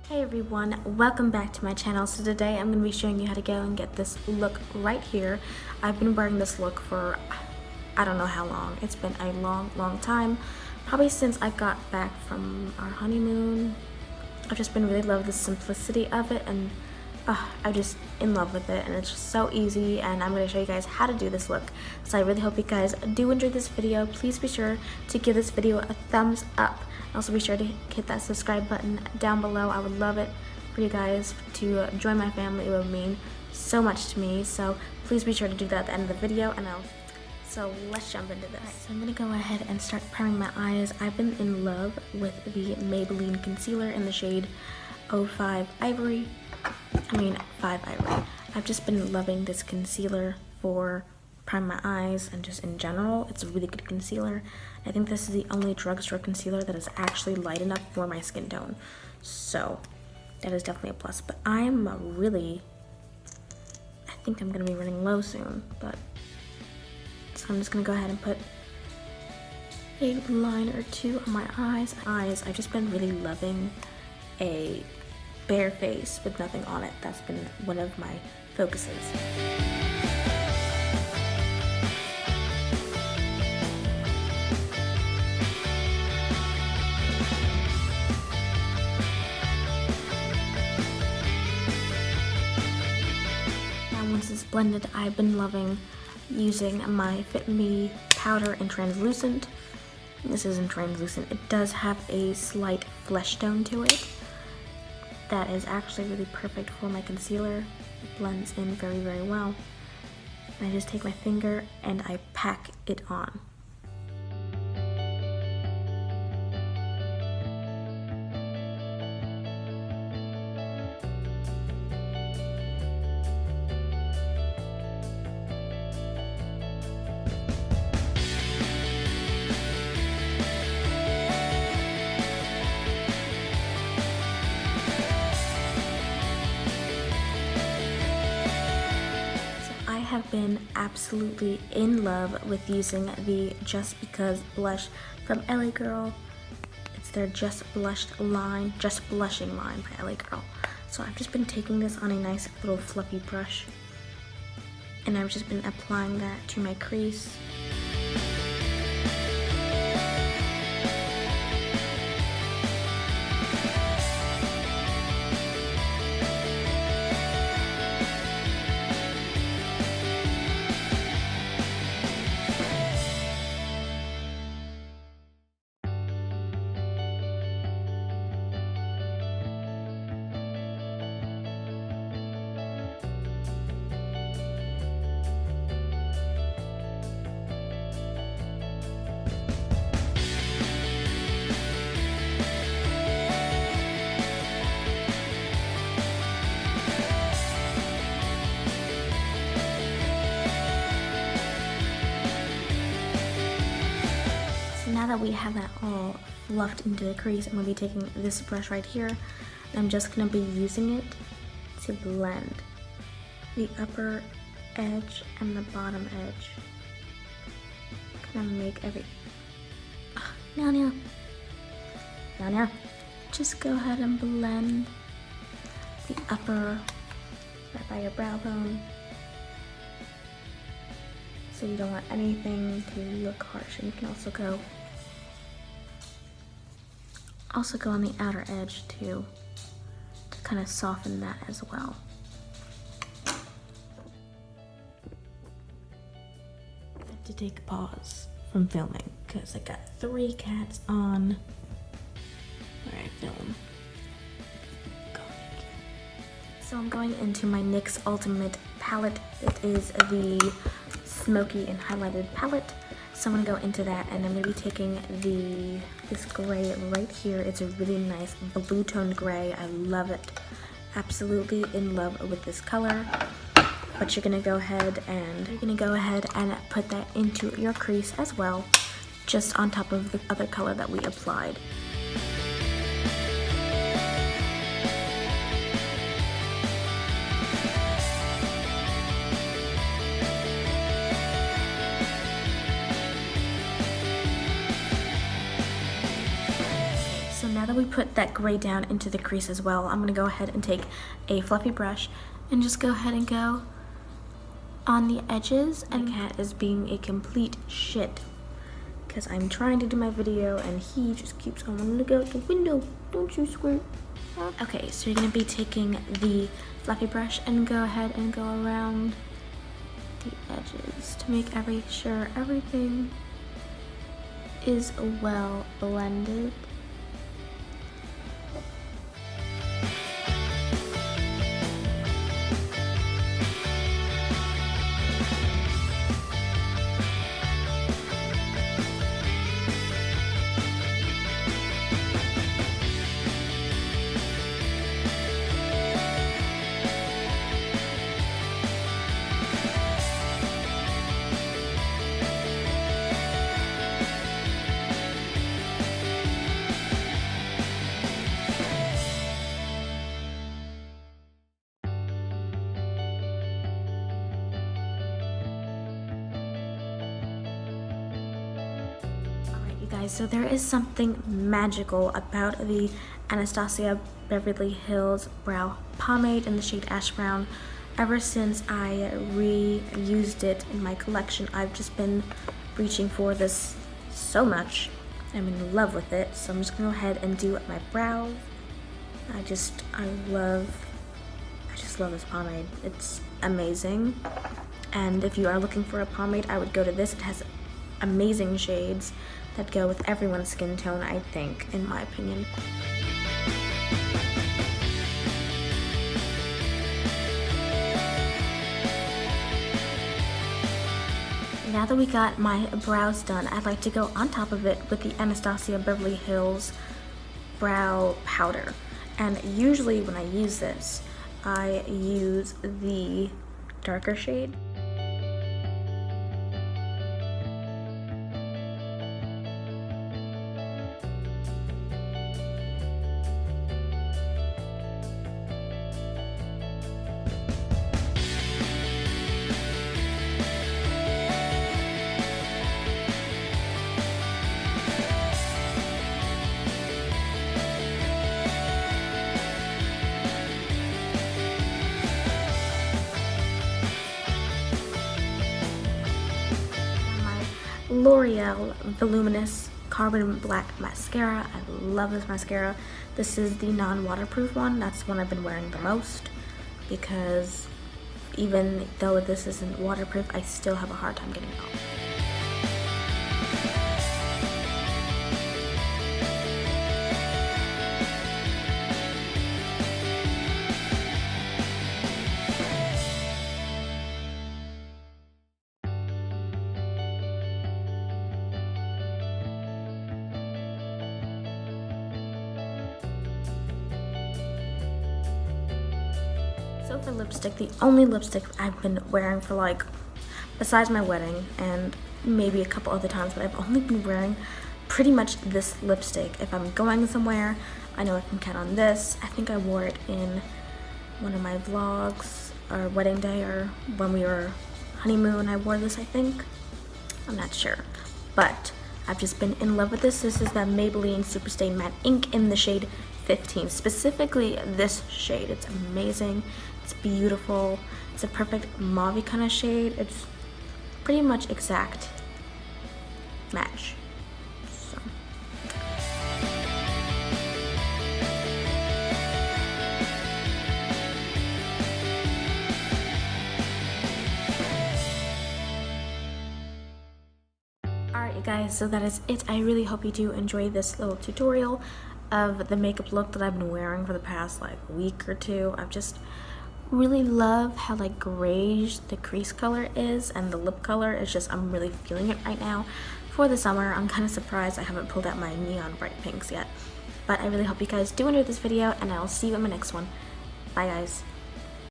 Hey everyone, welcome back to my channel. So today I'm going to be showing you how to go and get this look right here. I've been wearing this look for I don't know how long. It's been a long time. Probably since I got back from our honeymoon. I've just been really loving the simplicity of it, and I'm just in love with it, and it's just so easy, and I'm going to show you guys how to do this look. So I really hope you guys do enjoy this video. Please be sure to give this video a thumbs up. Also be sure to hit that subscribe button down below. I would love it for you guys to join my family. It would mean so much to me. So please be sure to do that at the end of the video, and so let's jump into this. Right, so I'm going to go ahead and start priming my eyes. I've been in love with the Maybelline concealer in the shade 05 Ivory. 5 Ivory. I've just been loving this concealer for prime my eyes and just in general. It's a really good concealer. I think this is the only drugstore concealer that is actually light enough for my skin tone. So that is definitely a plus. But I think I'm going to be running low soon. So I'm just going to go ahead and put a line or two on my eyes. I've just been really loving a bare face with nothing on it. That's been one of my focuses. Now once it's blended, I've been loving using my Fit Me powder in translucent. This isn't translucent. It does have a slight flesh tone to it. That is actually really perfect for my concealer. It blends in very well. And I just take my finger and I pack it on. I have been absolutely in love with using the Just Because blush from LA Girl. It's their Just Blushing line by LA Girl. So I've just been taking this on a nice little fluffy brush, and I've just been applying that to my crease. Now that we have that all fluffed into the crease, I'm going to be taking this brush right here, and I'm just going to be using it to blend the upper edge and the bottom edge. Kind of make now. Just go ahead and blend the upper right by your brow bone. So you don't want anything to look harsh, and you can also go on the outer edge too, to kind of soften that as well. I have to take a pause from filming because I got 3 cats on where I film. So I'm going into my NYX Ultimate palette. It is the Smoky and Highlighted palette. So I'm going to go into that, and I'm going to be taking this gray right here. It's a really nice blue toned gray. I love it. Absolutely in love with this color. But you're going to go ahead and put that into your crease as well, just on top of the other color that we applied. we put that gray down into the crease as well, I'm going to go ahead and take a fluffy brush and just go ahead and go on the edges. And cat is being a complete shit because I'm trying to do my video and he just keeps on wanting to go out the window. Don't you squirt? Okay, so you're going to be taking the fluffy brush and go ahead and go around the edges to make sure everything is well blended. Guys, so there is something magical about the Anastasia Beverly Hills Brow Pomade in the shade Ash Brown. Ever since I reused it in my collection, I've just been reaching for this so much. I'm in love with it, so I'm just gonna go ahead and do my brows. I just love this pomade. It's amazing. And if you are looking for a pomade, I would go to this. It has amazing shades that go with everyone's skin tone, I think, in my opinion. Now that we got my brows done, I'd like to go on top of it with the Anastasia Beverly Hills Brow Powder. And usually when I use this, I use the darker shade. L'Oreal Voluminous Carbon Black Mascara. I love this mascara. This is the non-waterproof one. That's the one I've been wearing the most because even though this isn't waterproof, I still have a hard time getting it off. So for lipstick, the only lipstick I've been wearing for like, besides my wedding and maybe a couple other times, but I've only been wearing pretty much this lipstick. If I'm going somewhere, I know I can count on this. I think I wore it in one of my vlogs, or wedding day, or when we were honeymoon, I wore this, I think. I'm not sure, but I've just been in love with this. This is the Maybelline Superstay Matte Ink in the shade 15, specifically this shade. It's amazing, it's beautiful, it's a perfect mauve kind of shade. It's pretty much exact match. So. Alright guys, so that is it. I really hope you do enjoy this little tutorial of the makeup look that I've been wearing for the past like week or two. I've just really love how like Greige the crease color is, and the lip color is just, I'm really feeling it right now for the summer. I'm kind of surprised I haven't pulled out my neon bright pinks yet, but I really hope you guys do enjoy this video, and I'll see you in my next one. Bye guys.